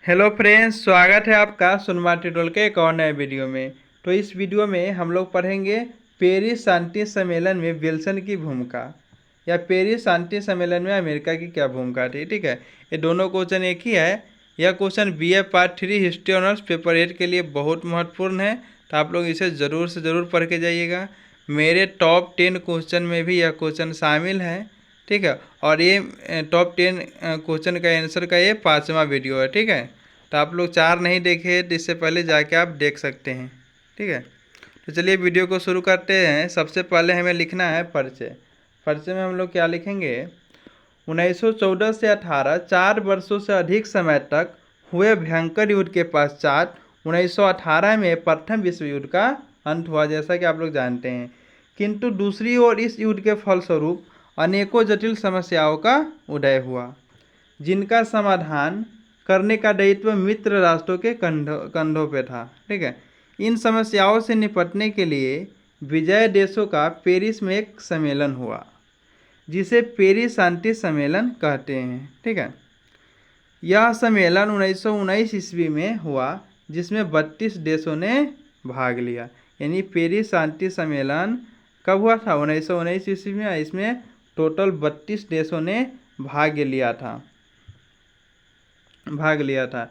Hello friends, स्वागत है आपका सुनमा ट्यूटोरियल के एक और नए वीडियो में। तो इस वीडियो में हम लोग पढ़ेंगे पेरिस शांति सम्मेलन में विल्सन की भूमिका या पेरिस शांति सम्मेलन में अमेरिका की क्या भूमिका थी। ठीक है, ये दोनों क्वेश्चन एक ही है। यह question BA part 3 history honours paper 8 के लिए बहुत महत्वपूर्ण है, तो आप लोग इसे ज़रूर से ज़रूर पढ़ के जाइएगा। मेरे टॉप 10 क्वेश्चन में भी यह क्वेश्चन शामिल है। ठीक है, और ये टॉप 10 क्वेश्चन का आंसर का ये 5वां वीडियो है। ठीक है, तो आप लोग 4 नहीं देखे तो इससे पहले जाके आप देख सकते हैं। ठीक है, तो चलिए वीडियो को शुरू करते हैं। सबसे पहले हमें लिखना है परिचय। परिचय में हम लोग क्या लिखेंगे? 1914 से 18 4 वर्षों से अधिक समय तक हुए भयंकर युद्ध के पश्चात 1918 में प्रथम विश्व युद्ध का अंत हुआ, जैसा कि आप लोग जानते हैं। किंतु दूसरी ओर इस युद्ध के फलस्वरूप अनेकों जटिल समस्याओं का उदय हुआ, जिनका समाधान करने का दायित्व मित्र राष्ट्रों के कंधों पे था। ठीक है, इन समस्याओं से निपटने के लिए विजय देशों का पेरिस में एक सम्मेलन हुआ, जिसे पेरिस शांति सम्मेलन कहते हैं। ठीक है, यह सम्मेलन 1919 ईस्वी में हुआ, जिसमें 32 देशों ने भाग लिया। यानी पेरिस शांति सम्मेलन कब हुआ था? 1919 ईस्वी में। इसमें टोटल 32 देशों ने भाग लिया था।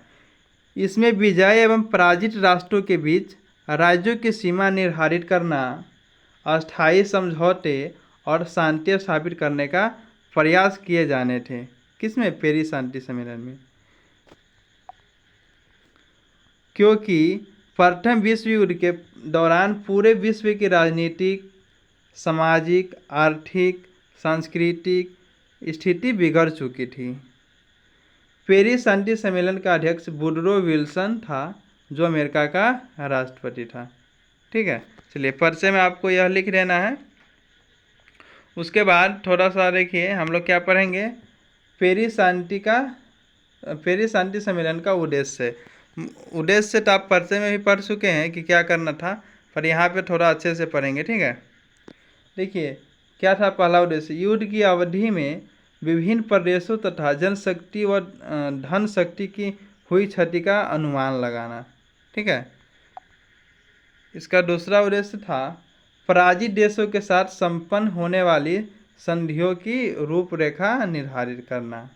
इसमें विजय एवं पराजित राष्ट्रों के बीच राज्यों की सीमा निर्धारित करना, अस्थायी समझौते और शांति स्थापित करने का प्रयास किए जाने थे। किसमें? पेरिस शांति सम्मेलन में। क्योंकि प्रथम विश्व युद्ध के दौरान पूरे विश्व की राजनीतिक, सामाजिक, आर्थिक, सांस्कृतिक स्थिति बिगड़ चुकी थी। पेरिस शांति सम्मेलन का अध्यक्ष वुडरो विल्सन था, जो अमेरिका का राष्ट्रपति था। ठीक है, चलिए परिचय में आपको यह लिख देना है। उसके बाद थोड़ा सा देखिए, हम लोग क्या पढ़ेंगे? पेरिस शांति सम्मेलन का उद्देश्य तो आप परिचय में भी पढ़ चुके हैं कि क्या करना था, पर यहाँ पे थोड़ा अच्छे से पढ़ेंगे। ठीक है, देखिए क्या था पहला उद्देश्य? युद्ध की अवधि में विभिन्न प्रदेशों तथा जनशक्ति व धन शक्ति की हुई क्षति का अनुमान लगाना। ठीक है, इसका दूसरा उद्देश्य था पराजित देशों के साथ संपन्न होने वाली संधियों की रूपरेखा निर्धारित करना।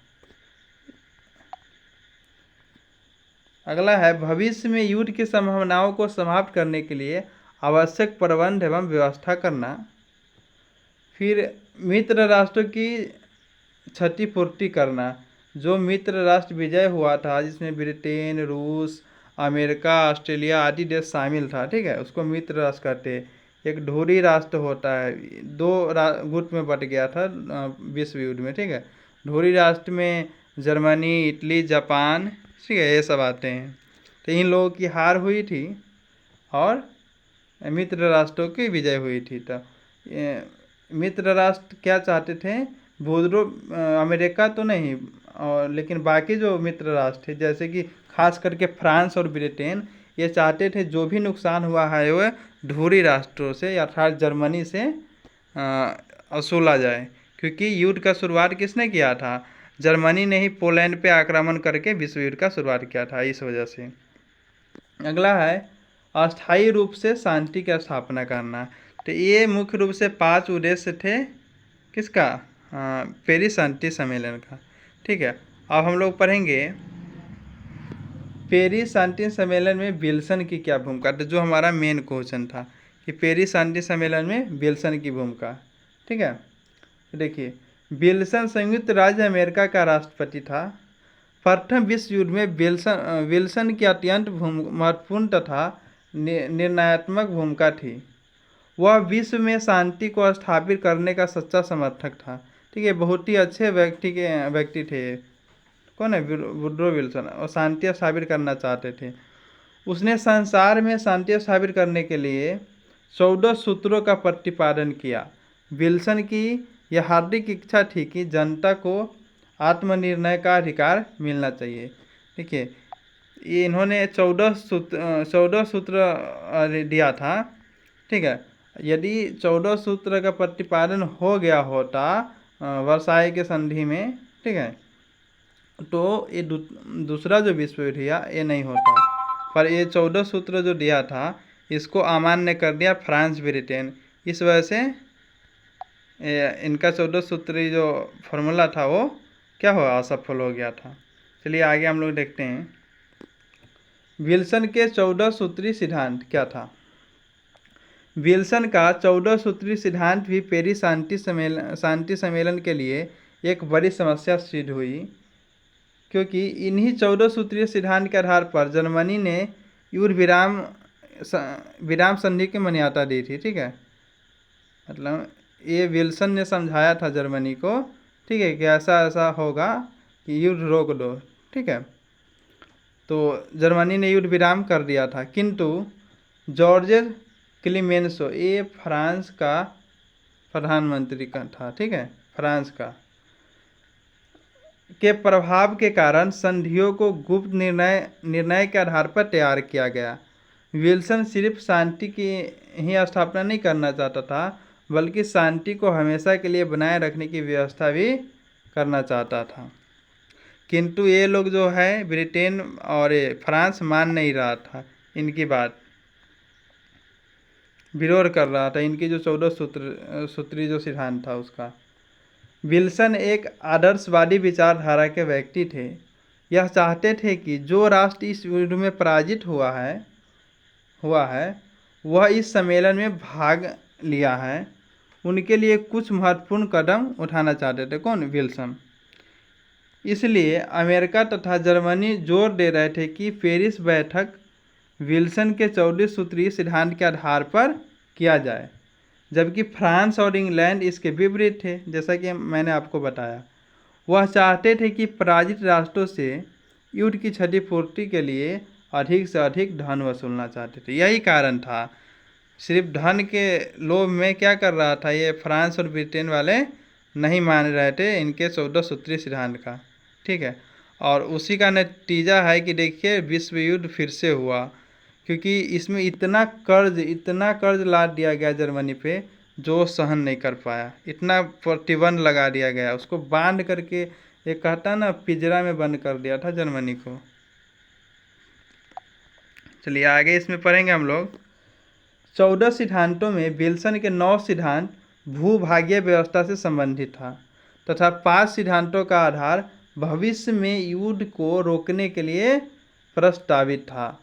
अगला है भविष्य में युद्ध की संभावनाओं को समाप्त करने के लिए आवश्यक प्रबंध एवं व्यवस्था करना। फिर मित्र राष्ट्रों की क्षतिपूर्ति करना। जो मित्र राष्ट्र विजय हुआ था, जिसमें ब्रिटेन, रूस, अमेरिका, ऑस्ट्रेलिया आदि देश शामिल था, ठीक है, उसको मित्र राष्ट्र कहते हैं। एक ध्रुवीय राष्ट्र होता है, दो गुट में बट गया था विश्व युद्ध में। ठीक है, ध्रुवीय राष्ट्र में जर्मनी, इटली, जापान, ठीक है, ये सब आते हैं। तो इन लोगों की हार हुई थी और मित्र राष्ट्रों की विजय हुई थी। तो मित्र राष्ट्र क्या चाहते थे? अमेरिका तो नहीं, और लेकिन बाकी जो मित्र राष्ट्र थे, जैसे कि खास करके फ्रांस और ब्रिटेन, ये चाहते थे जो भी नुकसान हुआ है वह ध्रुवीय राष्ट्रों से अर्थात जर्मनी से वसूला जाए। क्योंकि युद्ध का शुरुआत किसने किया था? जर्मनी ने ही पोलैंड पे आक्रमण करके विश्व युद्ध का शुरुआत किया था, इस वजह से। अगला है अस्थायी रूप से शांति की स्थापना करना। तो ये मुख्य रूप से 5 उद्देश्य थे किसका? पेरिस शांति सम्मेलन का। ठीक है, अब हम लोग पढ़ेंगे पेरिस शांति सम्मेलन में विल्सन की क्या भूमिका। तो जो हमारा मेन क्वेश्चन था कि पेरिस शांति सम्मेलन में विल्सन की भूमिका। ठीक है, तो देखिए विल्सन संयुक्त राज्य अमेरिका का राष्ट्रपति था। प्रथम विश्व युद्ध में विल्सन की अत्यंत महत्वपूर्ण तथा निर्णयात्मक भूमिका थी। वह विश्व में शांति को स्थापित करने का सच्चा समर्थक था। ठीक है, बहुत ही अच्छे व्यक्ति थे। कौन है? Woodrow Wilson. और शांति स्थापित करना चाहते थे। उसने संसार में शांति स्थापित करने के लिए 14 सूत्रों का प्रतिपादन किया। विल्सन की यह हार्दिक इच्छा थी कि जनता को आत्मनिर्णय का अधिकार मिलना चाहिए। देखिए, ये इन्होंने 14 सूत्र दिया था। ठीक है, यदि 14 सूत्र का प्रतिपादन हो गया होता वर्साई के संधि में, ठीक है, तो ये दूसरा जो विश्व युद्ध हुआ ये नहीं होता, पर ये 14 सूत्र जो दिया था इसको अमान्य कर दिया फ्रांस ब्रिटेन। इस वजह से इनका 14 सूत्री जो फॉर्मूला था वो क्या हुआ, असफल हो गया था। चलिए आगे हम लोग देखते हैं विल्सन के 14 सूत्री सिद्धांत क्या था। विल्सन का 14 सूत्री सिद्धांत भी पेरिस शांति सम्मेलन के लिए एक बड़ी समस्या सिद्ध हुई, क्योंकि इन्हीं 14 सूत्रीय सिद्धांत के आधार पर जर्मनी ने युद्ध विराम संधि की मान्यता दी थी। ठीक है, मतलब ये विल्सन ने समझाया था जर्मनी को, ठीक है, कि ऐसा ऐसा होगा कि युद्ध रोक दो। ठीक है, तो जर्मनी ने युद्ध विराम कर दिया था, किंतु जॉर्ज क्लीमेंसो, ये फ्रांस का प्रधानमंत्री का था, ठीक है, फ्रांस का, के प्रभाव के कारण संधियों को गुप्त निर्णय के आधार पर तैयार किया गया। विल्सन सिर्फ शांति की ही स्थापना नहीं करना चाहता था, बल्कि शांति को हमेशा के लिए बनाए रखने की व्यवस्था भी करना चाहता था। किंतु ये लोग जो है ब्रिटेन और फ्रांस मान नहीं रहा था, इनकी बात विरोध कर रहा था, इनकी जो 14 सूत्री जो सिद्धांत था उसका। विल्सन एक आदर्शवादी विचारधारा के व्यक्ति थे। यह चाहते थे कि जो राष्ट्र इस युद्ध में पराजित हुआ है वह इस सम्मेलन में भाग लिया है, उनके लिए कुछ महत्वपूर्ण कदम उठाना चाहते थे। कौन? विल्सन। इसलिए अमेरिका तथा जर्मनी जोर दे रहे थे कि पेरिस बैठक विल्सन के 14 सूत्रीय सिद्धांत के आधार पर किया जाए, जबकि फ्रांस और इंग्लैंड इसके विपरीत थे। जैसा कि मैंने आपको बताया, वह चाहते थे कि पराजित राष्ट्रों से युद्ध की क्षतिपूर्ति के लिए अधिक से अधिक धन वसूलना चाहते थे। यही कारण था, सिर्फ धन के लोभ में क्या कर रहा था, ये फ्रांस और ब्रिटेन वाले नहीं मान रहे थे इनके 14 सूत्रीय सिद्धांत का। ठीक है, और उसी का नतीजा है कि देखिए विश्व युद्ध फिर से हुआ, क्योंकि इसमें इतना कर्ज लाद दिया गया जर्मनी पे जो सहन नहीं कर पाया, इतना प्रतिबंध लगा दिया गया, उसको बांध करके एक कहता ना पिंजरा में बंद कर दिया था जर्मनी को। चलिए आगे इसमें पढ़ेंगे हम लोग। 14 सिद्धांतों में विल्सन के 9 सिद्धांत भूभागीय व्यवस्था से संबंधित था तथा 5 सिद्धांतों का आधार भविष्य में युद्ध को रोकने के लिए प्रस्तावित था।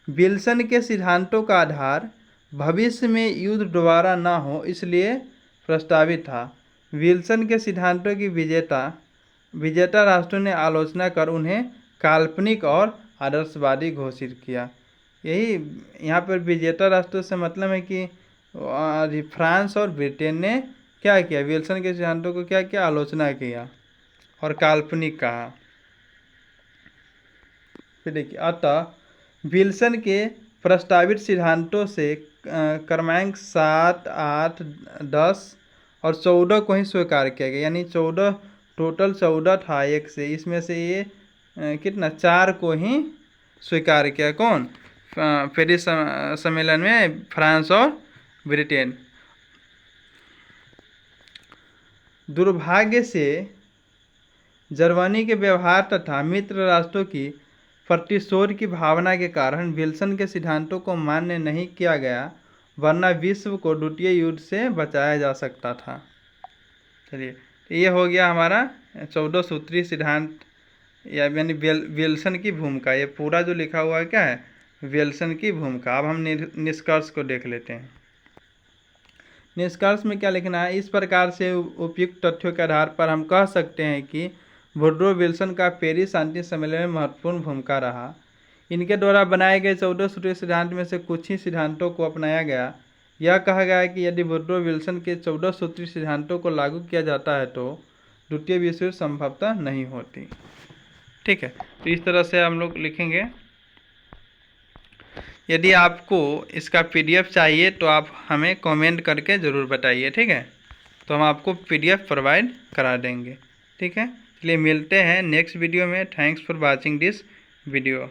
विल्सन के सिद्धांतों का आधार भविष्य में युद्ध दोबारा न हो इसलिए प्रस्तावित था। विल्सन के सिद्धांतों की विजेता राष्ट्रों ने आलोचना कर उन्हें काल्पनिक और आदर्शवादी घोषित किया। यही यहाँ पर विजेता राष्ट्रों से मतलब है कि फ्रांस और ब्रिटेन ने क्या किया, विल्सन के सिद्धांतों को क्या किया, आलोचना किया और काल्पनिक कहा। फिर देखिए, अतः विल्सन के प्रस्तावित सिद्धांतों से क्रमांक 7, 8, 10 और 14 को ही स्वीकार किया गया, यानी 14 टोटल 14 था एक से, इसमें से ये कितना 4 को ही स्वीकार किया। कौन? पेरिस सम्मेलन में फ्रांस और ब्रिटेन। दुर्भाग्य से जर्मनी के व्यवहार तथा मित्र राष्ट्रों की प्रतिशोध की भावना के कारण विल्सन के सिद्धांतों को मान्य नहीं किया गया, वरना विश्व को द्वितीय युद्ध से बचाया जा सकता था। चलिए, ये हो गया हमारा 14 सूत्रीय सिद्धांत यानी विल्सन की भूमिका। ये पूरा जो लिखा हुआ है क्या है, विल्सन की भूमिका। अब हम निष्कर्ष को देख लेते हैं। निष्कर्ष में क्या लिखना है, इस प्रकार से उपयुक्त तथ्यों के आधार पर हम कह सकते हैं कि वुड्रो विल्सन का पेरिस शांति सम्मेलन में महत्वपूर्ण भूमिका रहा। इनके द्वारा बनाए गए 14 सूत्रीय सिद्धांत में से कुछ ही सिद्धांतों को अपनाया गया। यह कहा गया है कि यदि वुड्रो विल्सन के 14 सूत्रीय सिद्धांतों को लागू किया जाता है तो द्वितीय विश्व युद्ध संभवतः नहीं होती। ठीक है, तो इस तरह से हम लोग लिखेंगे। यदि आपको इसका PDF चाहिए तो आप हमें कमेंट करके ज़रूर बताइए, ठीक है, तो हम आपको PDF प्रोवाइड करा देंगे। ठीक है, चलिए मिलते हैं नेक्स्ट वीडियो में। Thanks for watching this video.